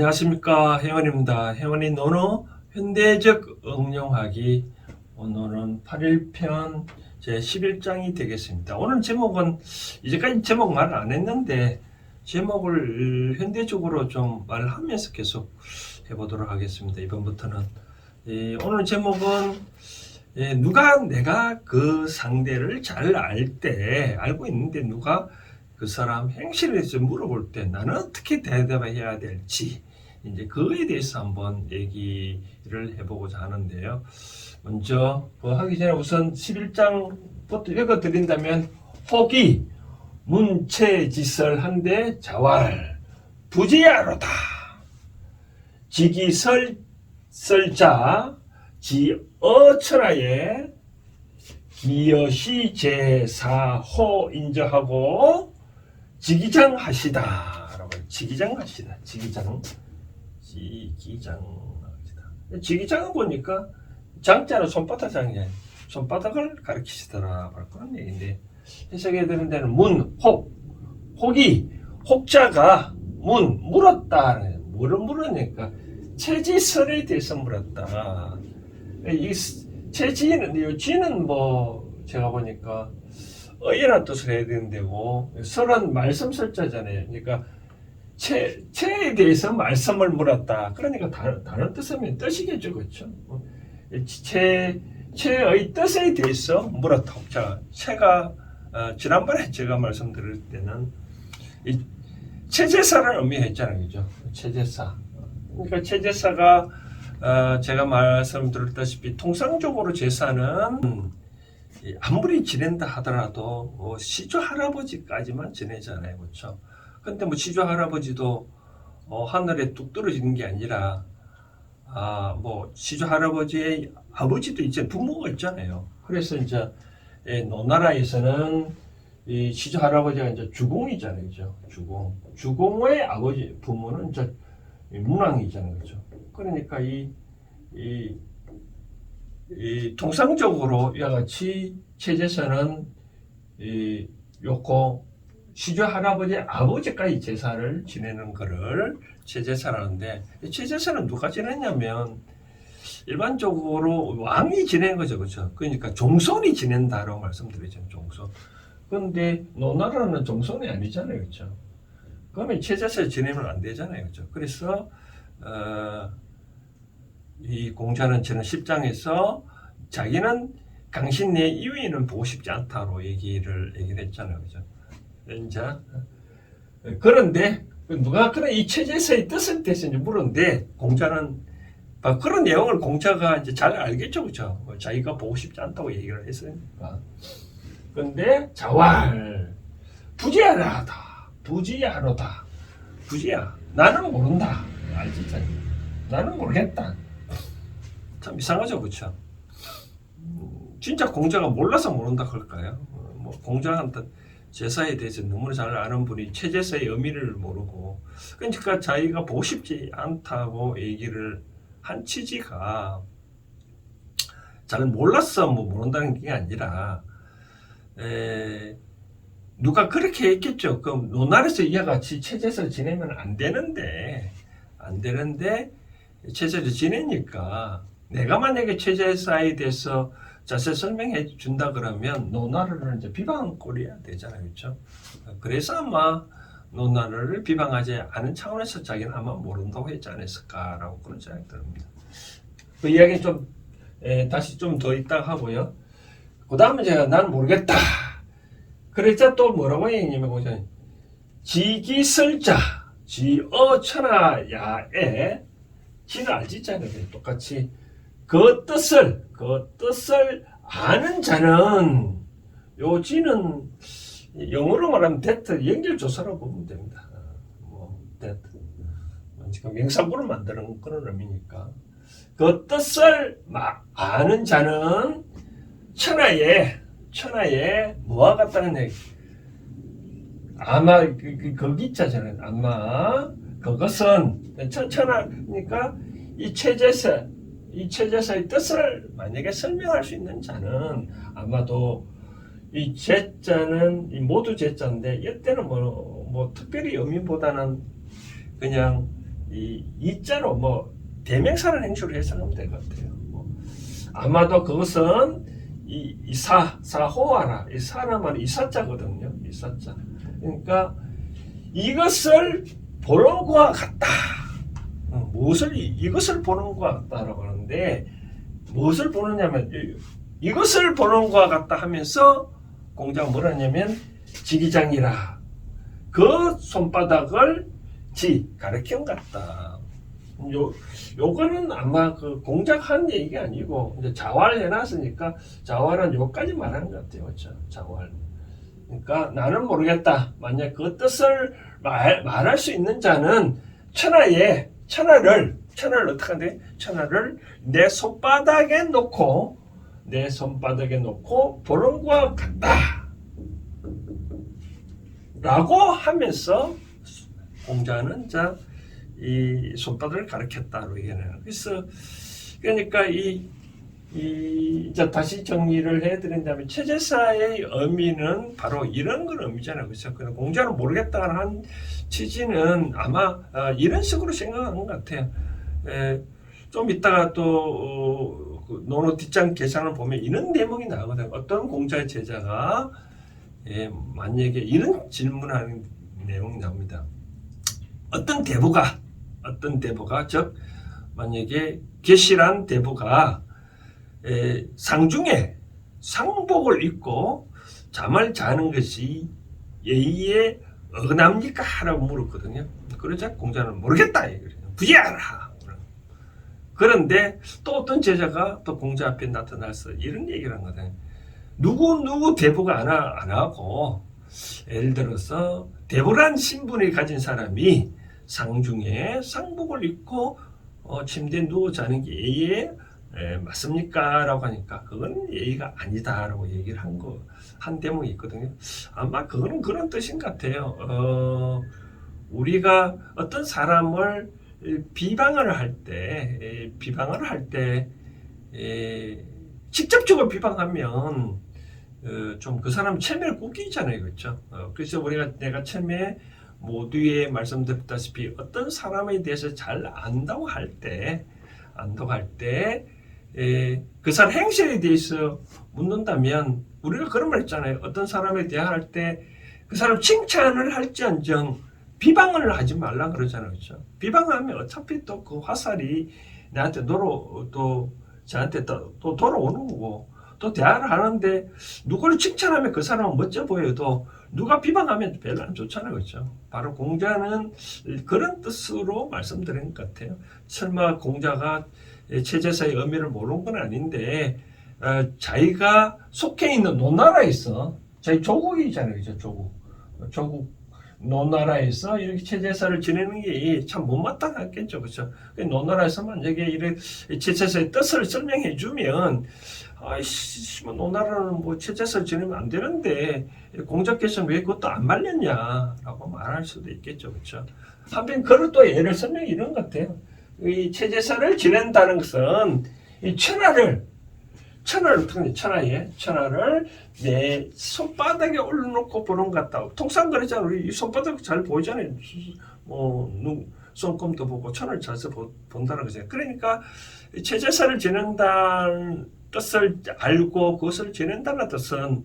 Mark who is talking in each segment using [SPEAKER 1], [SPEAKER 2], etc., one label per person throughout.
[SPEAKER 1] 안녕하십니까, 혜원입니다. 혜원이 논어 현대적 응용하기, 오늘은 8일편 제 11장이 되겠습니다. 오늘 제목은 이제까지 제목 말 안 했는데 제목을 현대적으로 좀 말하면서 계속 해보도록 하겠습니다. 이번부터는 오늘 제목은 내가 그 상대를 잘 알고 있는데 누가 그 사람 행실에 대해서 물어볼 때 나는 어떻게 대답해야 될지, 이제 그거에 대해서 한번 얘기를 해보고자 하는데요. 먼저 하기 전에 우선 11장부터 읽어드린다면, 혹이 문체지설한데 자활 부지야로다. 지기설자 지어천하에 기여시 제사호 인저하고 지기장하시다. 지기장하시다. 지기장은 보니까 장자는 손바닥장이야. 손바닥을 가리키시더라. 그런 얘기인데, 해석해야 되는 데는 혹이 혹자가 물었다. 뭐를 물으니까 체지설에 대해서 물었다. 이 체지는, 지는 제가 보니까 의연한 뜻을 해야 되는데고, 설은 말씀설자잖아요. 그러니까 체에 대해서 말씀을 물었다. 그러니까 다른 뜻이면 뜻이겠죠, 그렇죠? 체의 뜻에 대해서 물었다. 자, 체가 지난번에 제가 말씀드릴 때는 이 체제사를 의미했잖아요, 그죠? 체제사. 그러니까 체제사가 제가 말씀드렸다시피 통상적으로 제사는 아무리 지낸다 하더라도 시조 할아버지까지만 지내잖아요, 그렇죠? 근데 시조 할아버지도 하늘에 뚝 떨어지는 게 아니라 시조 할아버지의 아버지도 이제 부모가 있잖아요. 그래서 이제 노나라에서는 이 시조 할아버지가 이제 주공이잖아요, 그죠? 주공의 아버지 부모는 이제 문왕이잖아요, 그죠? 그러니까 이 통상적으로 이와 같이 체제사는 시조 할아버지 아버지까지 제사를 지내는 거를 체제사라는데, 체제사는 누가 지냈냐면 일반적으로 왕이 지내는 거죠, 그렇죠? 그러니까 종손이 지낸다라고 말씀드리죠, 종손. 그런데 노나라는 종손이 아니잖아요, 그렇죠? 그러면 체제사를 지내면 안 되잖아요, 그렇죠? 그래서 이 공자는 저는 10장에서 자기는 당신 내 이외에는 보고 싶지 않다로 얘기를 했잖아요, 그죠? 이제 그런데 누가 그런 이 체제사의 뜻을 대해서 이제 물었는데, 공자는 그런 내용을 공자가 이제 잘 알겠죠, 그죠? 자기가 보고 싶지 않다고 얘기를 했으니까. 그런데 자활 부지야로다. 부지야. 나는 모른다. 알지? 나는 모르겠다. 참 이상하죠, 그렇죠? 진짜 공자가 몰라서 모른다 그럴까요? 공자한테 제사에 대해서 너무나 잘 아는 분이 체제사의 의미를 모르고, 그러니까 자기가 보고 싶지 않다고 얘기를 한 취지가, 잘 몰라서 모른다는 게 아니라 누가 그렇게 했겠죠. 그럼 노날에서 이와 같이 체제사를 지내면 안 되는데 체제를 지내니까, 내가 만약에 체제사에 대해서 자세히 설명해 준다 그러면 노나라를 이제 비방거려야 되잖아요, 그렇죠? 그래서 아마 노나라를 비방하지 않은 차원에서 자기는 아마 모른다고 했지 않았을까라고 그런 생각이 듭니다. 그 이야기 좀 다시 좀 더 있다 하고요. 그 다음에 제가 난 모르겠다. 그랬자 또 뭐라고 얘기냐면, 지기설자 지어천하야에, 지는 알지잖아요. 똑같이 그 뜻을 아는 자는, 요 지는 영어로 말하면 that, 연결조사라고 보면 됩니다. that. 지금 명사구를 만드는 그런 의미니까. 그 뜻을 아는 자는 천하에 뭐와 같다는 얘기. 아마 거기 있잖아요. 아마 그것은 천하니까 이 체제사의 뜻을 만약에 설명할 수 있는 자는, 아마도 이 제자는 이 모두 제자인데, 이때는 특별히 의미보다는 그냥 이자로 뭐 대명사라는 행수를 해석하면 될 것 같아요. 뭐 아마도 그것은 사호하라. 이 사람은 이사자거든요. 이사자. 그러니까 이것을 보는 것과 같다. 이것을 보는 것과 같다라고 하는데 무엇을 보느냐면 이것을 보는 것과 같다 하면서 공자가 뭐라 하냐면 지기장이라 그 손바닥을 가르친 것 같다. 요거는 아마 그 공자가 한 얘기가 아니고 이제 자활 해놨으니까 자활은 요까지 말하는 것 같아요. 그렇죠? 자활. 그러니까 나는 모르겠다. 만약 그 뜻을 말할 수 있는 자는 천하를 어떻게 하는데 천하를 내 손바닥에 놓고 보는 것 같다. 라고 하면서 공자는 이 손바닥을 가르쳤다고 얘기해요. 그래서 그러니까 이제 다시 정리를 해드린다면 체제사의 의미는 바로 이런 건 의미잖아요. 그렇죠? 공자는 모르겠다는 한 취지는 아마 이런 식으로 생각하는 것 같아요. 좀 이따가 또 논어 뒷장 계산을 보면 이런 대목이 나오거든요. 어떤 공자의 제자가 만약에 이런 질문하는 내용이 나옵니다. 어떤 대부가 즉 만약에 계시란 대부가 상중에 상복을 입고 잠을 자는 것이 예의에 어긋납니까? 라고 물었거든요. 그러자 공자는 모르겠다. 부지하라. 그런데 또 어떤 제자가 또 공자 앞에 나타나서 이런 얘기를 한 거다. 누구 대부가 안 하고 예를 들어서 대부란 신분을 가진 사람이 상중에 상복을 입고 침대에 누워 자는 게 예의에 맞습니까? 라고 하니까 그건 예의가 아니다라고 얘기를 한 대목이 있거든요. 아마 그거는 그런 뜻인 것 같아요. 우리가 어떤 사람을 비방을 할 때 직접적으로 비방하면 좀 그 사람 체면을 꾸기잖아요. 그렇죠? 그래서 내가 처음에 모두에 말씀드렸다시피 어떤 사람에 대해서 잘 안다고 할 때 그 사람 행실에 대해서 묻는다면 우리가 그런 말 있잖아요. 어떤 사람에 대할 때 그 사람 칭찬을 할지언정 비방을 하지 말라 그러잖아요. 그렇죠? 비방하면 어차피 또 그 화살이 나한테 저한테 또 돌아오는 거고 또 대화를 하는데 누구를 칭찬하면 그 사람은 멋져 보여도 누가 비방하면 별로 안 좋잖아요. 그렇죠? 바로 공자는 그런 뜻으로 말씀드린 것 같아요. 설마 공자가 체제사의 의미를 모르는 건 아닌데 자기가 속해 있는 노나라에서 자기 조국이잖아요. 그렇죠? 조국 노나라에서 이렇게 체제사를 지내는 게 참 못마땅하겠죠. 그렇죠? 노나라에서 만약에 이런 체제사의 뜻을 설명해 주면 노나라는 뭐 체제사를 지내면 안 되는데 공자께서 왜 그것도 안 말렸냐라고 말할 수도 있겠죠. 그렇죠? 한편 그걸 또 예를 설명이 이런 것 같아요. 이 체제사를 지낸다는 것은 이 천하를 내 손바닥에 올려놓고 보는 것 같다. 통상 그러잖아요. 우리 이 손바닥 잘 보이잖아요. 손금도 보고 천을 잘 본다는 거죠. 그러니까 체제사를 지낸다는 뜻을 알고 그것을 지낸다는 뜻은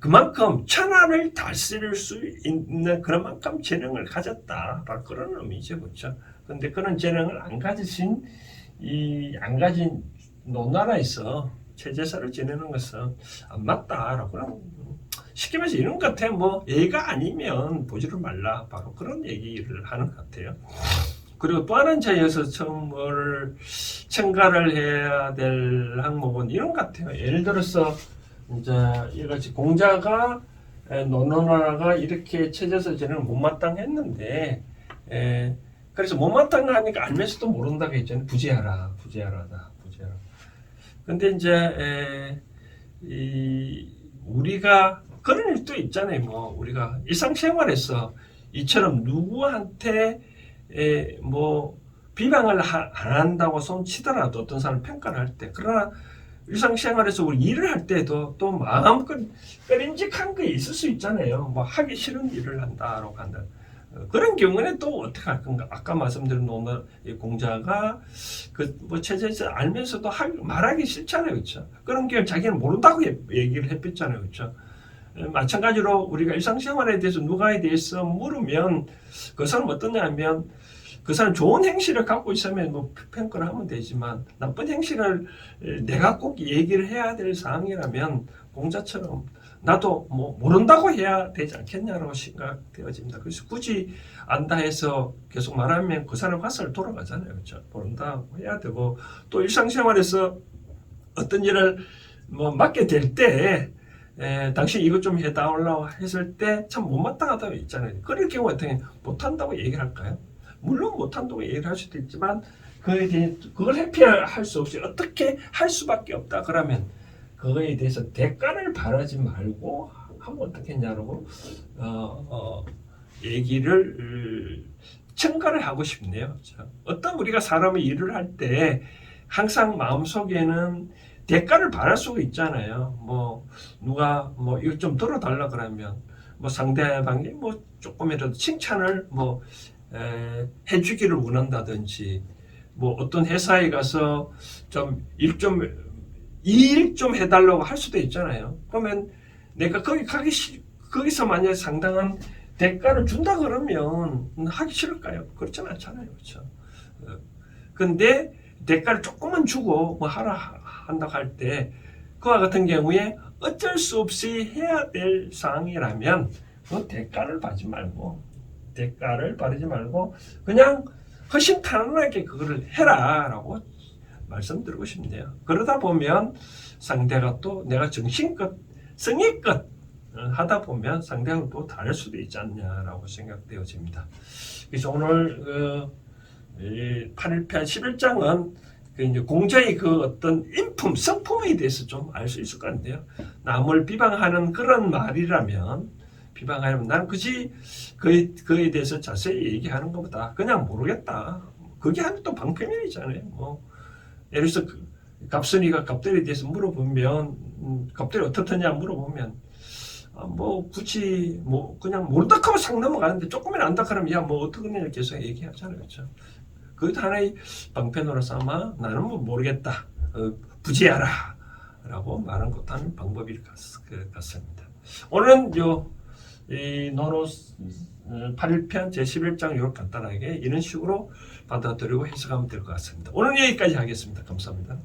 [SPEAKER 1] 그만큼 천하를 다스릴 수 있는 그만큼 재능을 가졌다. 그런 의미죠. 그렇죠? 근데 그런 재능을 안 가진 노나라에서 체제사를 지내는 것은 안 맞다라고 쉽게 말해서 이런 것 같아요. 뭐 예의가 아니면 보지를 말라. 바로 그런 얘기를 하는 것 같아요. 그리고 또 하나는 저에서 첨가를 해야 될 항목은 이런 것 같아요. 예를 들어서 이제 이같이 공자가 노나라가 이렇게 체제사 지내는 못마땅했는데 그래서 못마땅하니까 알면서도 모른다고 했잖아요. 부지하라. 근데 이제 우리가 그런 일도 있잖아요. 뭐 우리가 일상생활에서 이처럼 누구한테 뭐 비방을 안 한다고 손치더라도 어떤 사람 평가를 할 때 그러나 일상생활에서 우리 일을 할 때도 또 마음껏 꺼림직한 게 있을 수 있잖아요. 뭐 하기 싫은 일을 한다라고 한다. 그런 경우에는 또 어떻게 할 건가? 아까 말씀드린 노나 공자가 그 뭐 체제에서 알면서도 말하기 싫잖아요, 그렇죠? 그런 경우 자기는 모른다고 얘기를 했잖아요, 그렇죠? 마찬가지로 우리가 일상생활에 대해서 누가에 대해서 물으면 그 사람 어떠냐면 그 사람 좋은 행실을 갖고 있으면 뭐 평가를 하면 되지만 나쁜 행실을 내가 꼭 얘기를 해야 될 사항이라면 공자처럼 나도 뭐 모른다고 해야 되지 않겠냐라고 생각되어집니다. 그래서 굳이 안다 해서 계속 말하면 그 사람 화살 돌아가잖아요. 그렇죠? 모른다고 해야 되고 또 일상생활에서 어떤 일을 뭐 맡게 될 때 당신 이것 좀 해달라고 했을 때 참 못마땅하다고 있잖아요. 그럴 경우 어떻게 못한다고 얘기를 할까요? 물론 못한다고 얘기를 할 수도 있지만 그걸 회피할 수 없이 어떻게 할 수밖에 없다. 그러면 그거에 대해서 대가를 바라지 말고 하면 어떻겠냐고 얘기를 첨가를 하고 싶네요. 어떤 우리가 사람의 일을 할 때 항상 마음속에는 대가를 바랄 수가 있잖아요. 뭐 누가 뭐 이거 좀 들어달라 그러면 뭐 상대방이 뭐 조금이라도 칭찬을 뭐 해주기를 원한다든지 뭐 어떤 회사에 가서 좀 일 좀 해달라고 할 수도 있잖아요. 그러면 내가 거기서 만약에 상당한 대가를 준다 그러면 하기 싫을까요? 그렇진 않잖아요. 그렇죠? 근데 대가를 조금만 주고 뭐 하라 한다고 할 때 그와 같은 경우에 어쩔 수 없이 해야 될 사항이라면 그 대가를 바르지 말고 그냥 허심탄회하게 그거를 해라라고 말씀드리고 싶네요. 그러다 보면 상대가 또 내가 정신껏 성의껏 하다 보면 상대가 또 다를 수도 있지 않냐라고 생각되어집니다. 그래서 오늘 8일편 11장은 이제 공자의 그 어떤 성품에 대해서 좀 알 수 있을 것 같은데요. 남을 비방하는 그런 말이라면 나는 굳이 그에 대해서 자세히 얘기하는 것보다 그냥 모르겠다. 그게 하면 또 방패면이잖아요. 뭐 예를 들어서 갑순이가 갑돌이에 대해서 물어보면 갑돌이 어떻더냐 물어보면 뭐 굳이 뭐 그냥 모른다 하면 싹 넘어가는데 조금이나 안다 하면 야 뭐 어떻겠냐 계속 얘기하잖아요. 그렇죠? 그것도 하나의 방편으로서 아마 나는 뭐 모르겠다. 부지하라 라고 말하는 것도 한 방법일 것 같습니다. 오늘은 이 노노 8일편 제11장 이렇게 간단하게 이런 식으로 받아들이고 해석하면 될 것 같습니다. 오늘 여기까지 하겠습니다. 감사합니다.